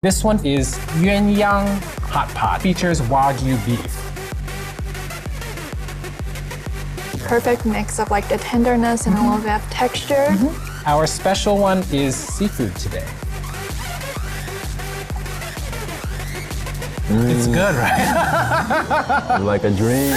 This one is Yuanyang Hot Pot. Features Wagyu beef. Perfect mix of like the tenderness and a little bit of texture. Our special one is seafood today. It's good, right? Like a dream.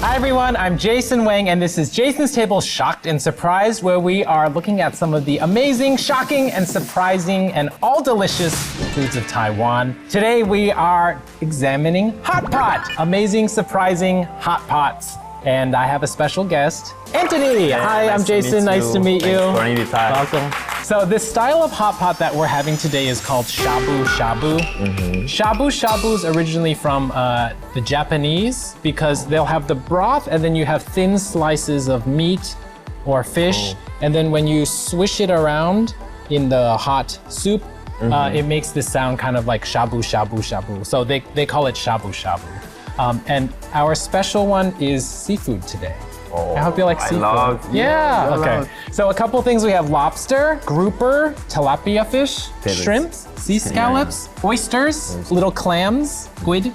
Hi everyone, I'm Jason Wang, and this is Jason's Table Shocked and Surprised, where we are looking at some of the amazing, shocking, and surprising, and all delicious foods of Taiwan. Today we are examining hot pot, amazing, surprising hot pots. And I have a special guest, Anthony. Hi, I'm Jason. Nice to meet you. Thanks for inviting me. Welcome. So this style of hot pot that we're having today is called shabu shabu. Shabu shabu is originally from the Japanese because they'll have the broth and then you have thin slices of meat or fish. And then when you swish it around in the hot soup, it makes this sound kind of like shabu shabu shabu. So they call it shabu shabu. And our special one is seafood today. I hope you like seafood. Okay. So a couple things we have: lobster, grouper, tilapia fish, shrimps, sea scallops, oysters, little clams, squid.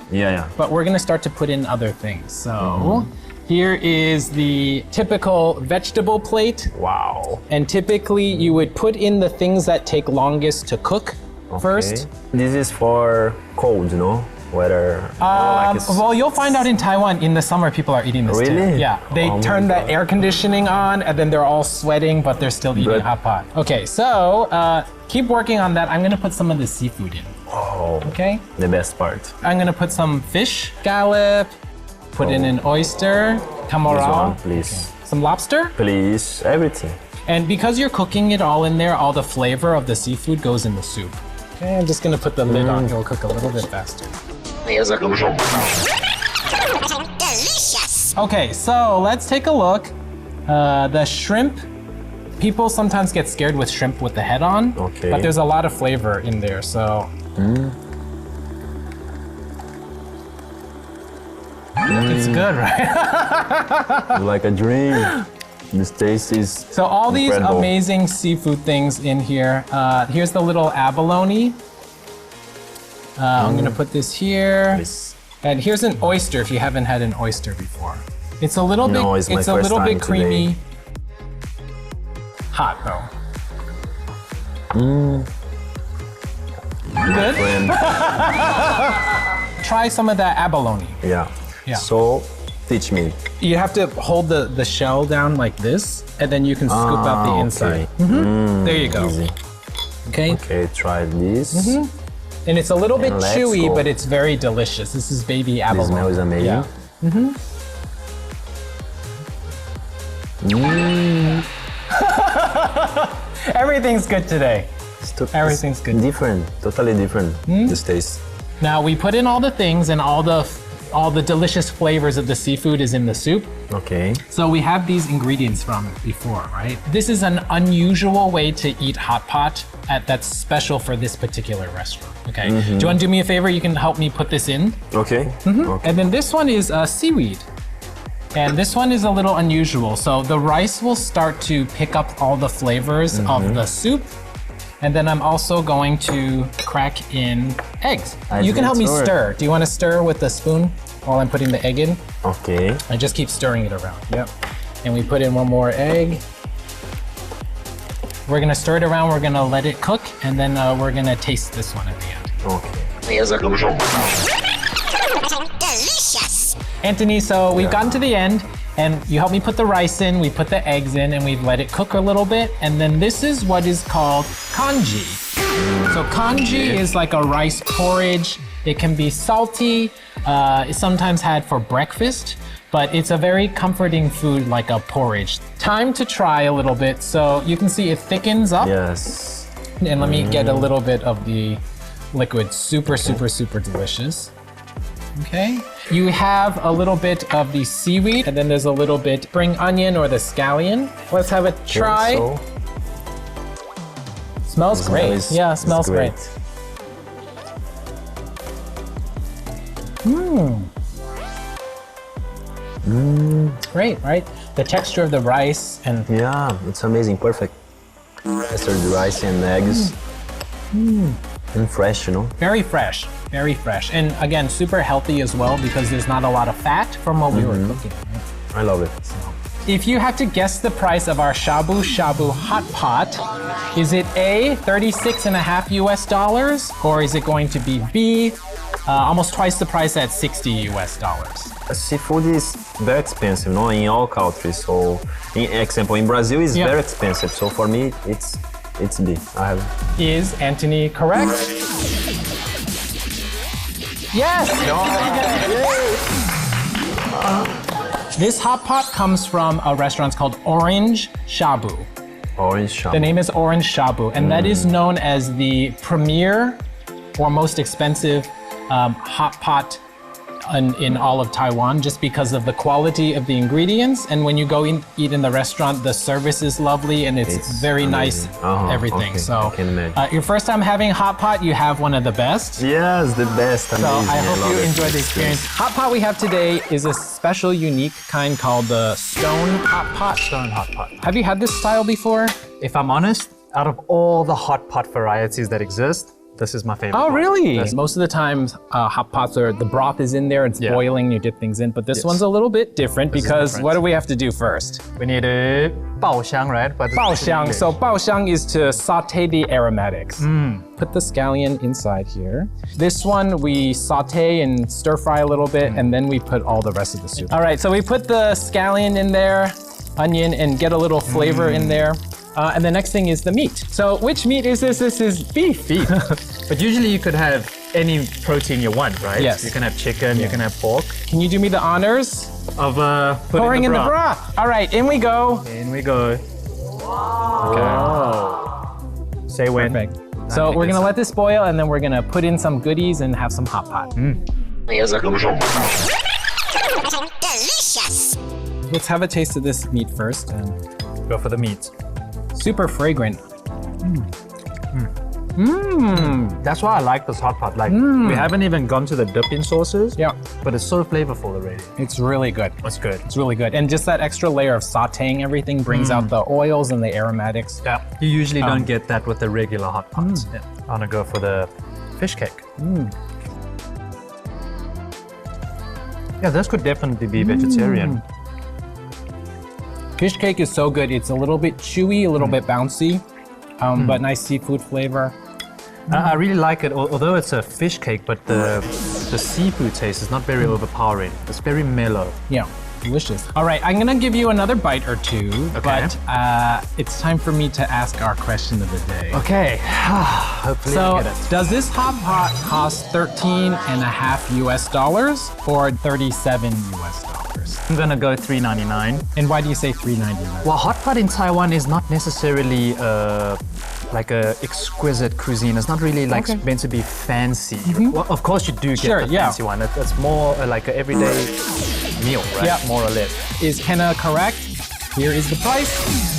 But we're gonna start to put in other things. So here is the typical vegetable plate. Wow. And typically you would put in the things that take longest to cook first. This is for cold, no? Weather. Well, you'll find out in Taiwan in the summer people are eating this too. Really? Yeah, they turn the air conditioning on and then they're all sweating, but they're still eating hot pot. Okay, so keep working on that. I'm gonna put some of the seafood in. Oh. Okay. The best part. I'm gonna put some fish, scallop, put in an oyster, This camarao, one, please. some lobster. Please, everything. And because you're cooking it all in there, all the flavor of the seafood goes in the soup. Okay, I'm just gonna put the lid on. It'll cook a little bit faster. Delicious! Okay, so let's take a look. The shrimp, people sometimes get scared with shrimp with the head on, Okay. but there's a lot of flavor in there, so. It's good, right? Like a dream. This taste is So all these incredible. amazing seafood things in here. Here's the little abalone. I'm gonna put this here. This- And here's an oyster if you haven't had an oyster before. It's a little No, bit, it's my it's a first little bit time creamy. today. Hot though. Good. Friend. Try some of that abalone. Yeah. Yeah. So, teach me. You have to hold the shell down like this, and then you can scoop out the inside. There you go. Easy. Okay. Okay, try this. And it's a little bit And let's chewy, go. but it's very delicious. This is baby abalone. The smell is amazing. Yeah. Everything's good today. Everything's good. Different, totally different. This taste. Now we put in all the things, and all the delicious flavors of the seafood is in the soup. Okay. So we have these ingredients from before, right? This is an unusual way to eat hot pot that's special for this particular restaurant. Okay. Do you want to do me a favor? You can help me put this in. Okay. Okay. And then this one is seaweed. And this one is a little unusual. So the rice will start to pick up all the flavors of the soup. And then I'm also going to crack in eggs. You can help me sure. stir. Do you want to stir with a spoon while I'm putting the egg in? Okay. I just keep stirring it around. Yep. And we put in one more egg. We're gonna stir it around, we're gonna let it cook, and then we're gonna taste this one at the end. Okay. Delicious! Anthony, so we've gotten to the end, and you helped me put the rice in, we put the eggs in, and we've let it cook a little bit, and then this is what is called congee. So congee is like a rice porridge. It can be salty, it's sometimes had for breakfast, but it's a very comforting food like a porridge. Time to try a little bit. So you can see it thickens up. Yes. And let me get a little bit of the liquid. Super, super, super delicious. Okay. You have a little bit of the seaweed, and then there's a little bit spring onion or the scallion. Let's have a try. So, Smells the great. smell is- Yeah, is smells great. Great, right? The texture of the rice and Yeah, it's amazing, perfect. Mustard, rice, and eggs. And fresh, you know. very fresh, very fresh. And again, super healthy as well because there's not a lot of fat from what we were cooking. Right? I love it. If you had to guess the price of our shabu shabu hot pot, is it A, 36.5 US dollars, or is it going to be B, almost twice the price at 60 US dollars? Seafood is very expensive, no, in all countries. So, in example, in Brazil, it's Yeah. very expensive. So for me, it's B. I have. Is Anthony correct? Yes! This hot pot comes from a restaurant called Orange Shabu. Orange shop. The name is Orange Shabu, and that is known as the premier or most expensive hot pot in all of Taiwan, just because of the quality of the ingredients. And when you go eat in the restaurant, the service is lovely and it's very amazing. nice, everything. Okay, So, I can imagine. your first time having hot pot, you have one of the best. Yes, the best. So Amazing. I hope love you it. enjoy the experience. Hot pot we have today is a special, unique kind called the stone hot pot. Stone hot pot. Have you had this style before? If I'm honest, out of all the hot pot varieties that exist, this is my favorite. Oh, one. really? Yes. Most of the time, hot pots are the broth is in there, it's Yeah. boiling, you dip things in. But this Yes. one's a little bit different This is because different. what do we have to do first? We need a 爆香, right? But 爆香. So 爆香 is to saute the aromatics. Put the scallion inside here. This one we saute and stir fry a little bit, and then we put all the rest of the soup. All right, so we put the scallion in there, onion, and get a little flavor in there. And the next thing is the meat. So which meat is this? This is beef. beef. But usually you could have any protein you want, right? Yes. You can have chicken, you can have pork. Can you do me the honors? Of putting Pouring in the broth. All right, in we go. In we go. Okay. Say when. Perfect. So we're gonna let this boil, and then we're gonna put in some goodies and have some hot pot. Delicious. Let's have a taste of this meat first. Go for the meat. Super fragrant. That's why I like this hot pot. Like, we haven't even gone to the dipping sauces. Yeah. But it's so flavorful already. It's really good. It's good. It's really good. And just that extra layer of sauteing everything brings out the oils and the aromatics. Yeah. You usually don't get that with the regular hot pots. Yeah. I'm gonna go for the fish cake. Yeah, this could definitely be vegetarian. Fish cake is so good. It's a little bit chewy, a little bit bouncy, but nice seafood flavor. I really like it, although it's a fish cake, but the seafood taste is not very overpowering. It's very mellow. Yeah, delicious. All right, I'm gonna give you another bite or two, Okay. but it's time for me to ask our question of the day. Okay. Hopefully So, I get it. does this hot pot cost $13.5 US dollars or $37 US dollars? I'm gonna go $3.99. And why do you say $3.99? Well, hot pot in Taiwan is not necessarily like a exquisite cuisine. It's not really like Okay. meant to be fancy. Well, of course you do get Sure, the yeah. fancy one. It's more like an everyday meal, right? Yeah. More or less. Is Kenna correct? Here is the price.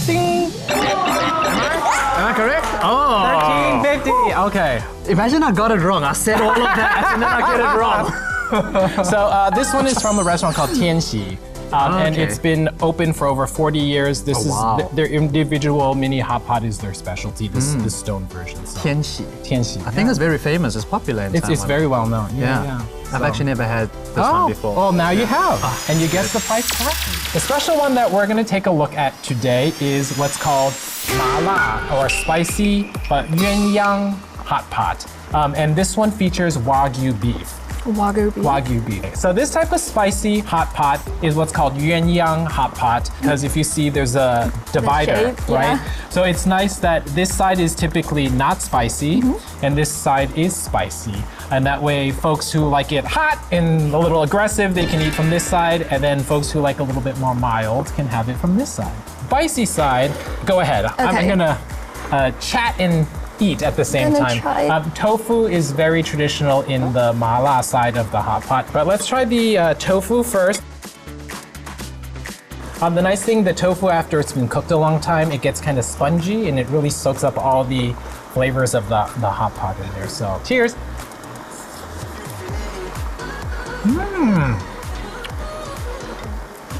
Ding! Am I correct? Oh. $13.50. Okay. Imagine I got it wrong. I said all of that and then I get it wrong. So this one is from a restaurant called Tianxi. And Okay. it's been open for over 40 years. This is wow. their individual mini hot pot is their specialty. This stone version. So. Tianxi. Tianxi. I think it's very famous. It's popular in it's Taiwan. very well known. Yeah. I've So- actually never had this one before. Oh, now you have. And you guessed the price correctly. The special one that we're going to take a look at today is what's called mala, or spicy but yuanyang hot pot. And this one features Wagyu beef. Wagyu beef. Wagyu beef. So this type of spicy hot pot is what's called yuanyang hot pot, because if you see there's a divider, shape, right? yeah. So it's nice that this side is typically not spicy and this side is spicy. And that way folks who like it hot and a little aggressive, they can eat from this side, and then folks who like a little bit more mild can have it from this side. Spicy side, go ahead. I'm Okay. gonna chat and eat at the same Gonna time. try. Tofu is very traditional in the mala side of the hot pot, but let's try the tofu first. The nice thing, the tofu, after it's been cooked a long time, it gets kind of spongy and it really soaks up all the flavors of the hot pot in there. So, cheers.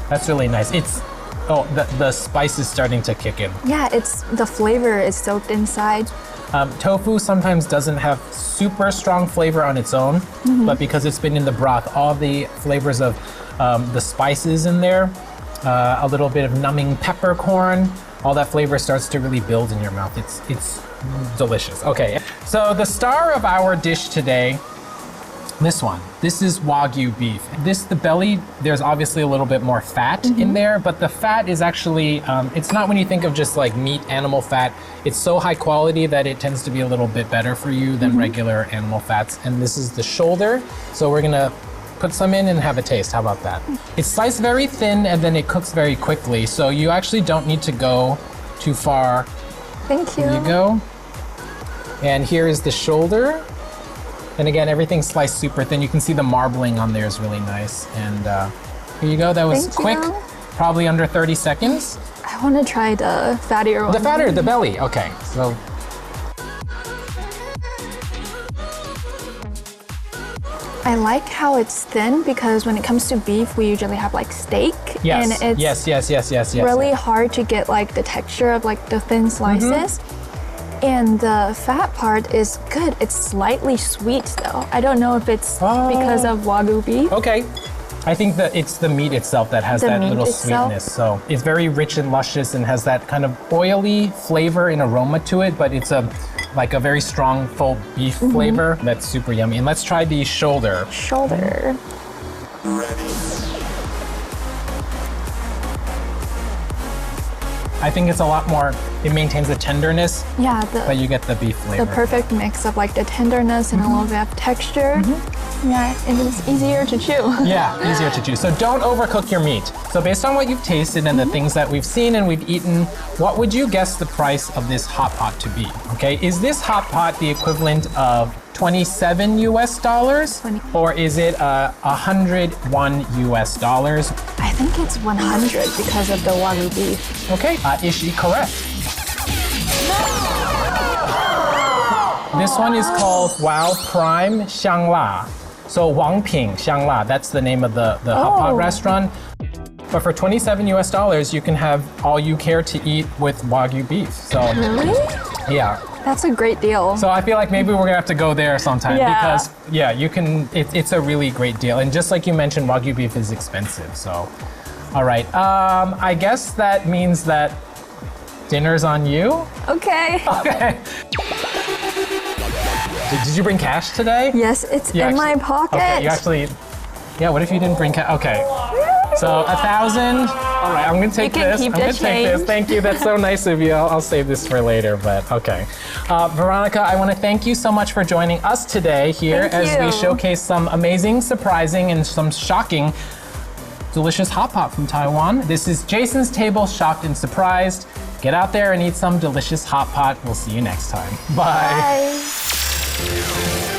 That's really nice. The spice is starting to kick in. Yeah, the flavor is soaked inside. Tofu sometimes doesn't have super strong flavor on its own, but because it's been in the broth, all the flavors of the spices in there, a little bit of numbing peppercorn, all that flavor starts to really build in your mouth. It's delicious. Okay, so the star of our dish today, this one. This is Wagyu beef. The belly, there's obviously a little bit more fat in there, but the fat is actually, it's not when you think of just like meat, animal fat. It's so high quality that it tends to be a little bit better for you than regular animal fats. And this is the shoulder. So we're gonna put some in and have a taste. How about that? It's sliced very thin and then it cooks very quickly. So you actually don't need to go too far. Thank you. There you go. And here is the shoulder. And again, everything's sliced super thin. You can see the marbling on there is really nice. And here you go. That was Thank quick, you. probably under 30 seconds. I want to try the fattier one. The fatter, the belly. Okay, so. I like how it's thin because when it comes to beef, we usually have like steak. Yes, And it's yes. really hard to get like the texture of like the thin slices. And the fat part is good. It's slightly sweet though. I don't know if it's because of Wagyu beef. Okay. I think that it's the meat itself that has The that meat little itself? sweetness. So it's very rich and luscious and has that kind of oily flavor and aroma to it, but it's like a very strong full beef flavor that's super yummy. And let's try the shoulder. Shoulder. I think it's a lot more, it maintains the tenderness, Yeah, but you get the beef flavor. the perfect mix of like the tenderness and a little bit of texture. Yeah, it is easier to chew. Yeah, easier to chew. So don't overcook your meat. So based on what you've tasted and the things that we've seen and we've eaten, what would you guess the price of this hot pot to be? Okay, is this hot pot the equivalent of 27 US dollars? 20. Or is it 101 US dollars? I think it's 100 because of the Wagyu beef. Okay, is she correct? This one is called Wow Prime Xiangla. So Wang Ping Xiangla, that's the name of the hot pot restaurant. But for 27 US dollars, you can have all you care to eat with Wagyu beef. So Really? yeah. That's a great deal. So I feel like maybe we're gonna have to go there sometime Yeah. because yeah, you can. It's a really great deal, and just like you mentioned, Wagyu beef is expensive. So, all right. I guess that means that dinner's on you. Okay. Okay. Did you bring cash today? Yes, it's You in my actually- pocket. Okay, you actually. Yeah. What if you didn't bring cash? Okay. So 1,000. All right, I'm gonna take You can this. keep I'm the gonna take this. change. Thank you. That's so nice of you. I'll save this for later. But okay, Veronica, I want to thank you so much for joining us today here Thank as we you. showcase some amazing, surprising, and some shocking, delicious hot pot from Taiwan. This is Jason's Table, Shocked and Surprised. Get out there and eat some delicious hot pot. We'll see you next time. Bye. Bye.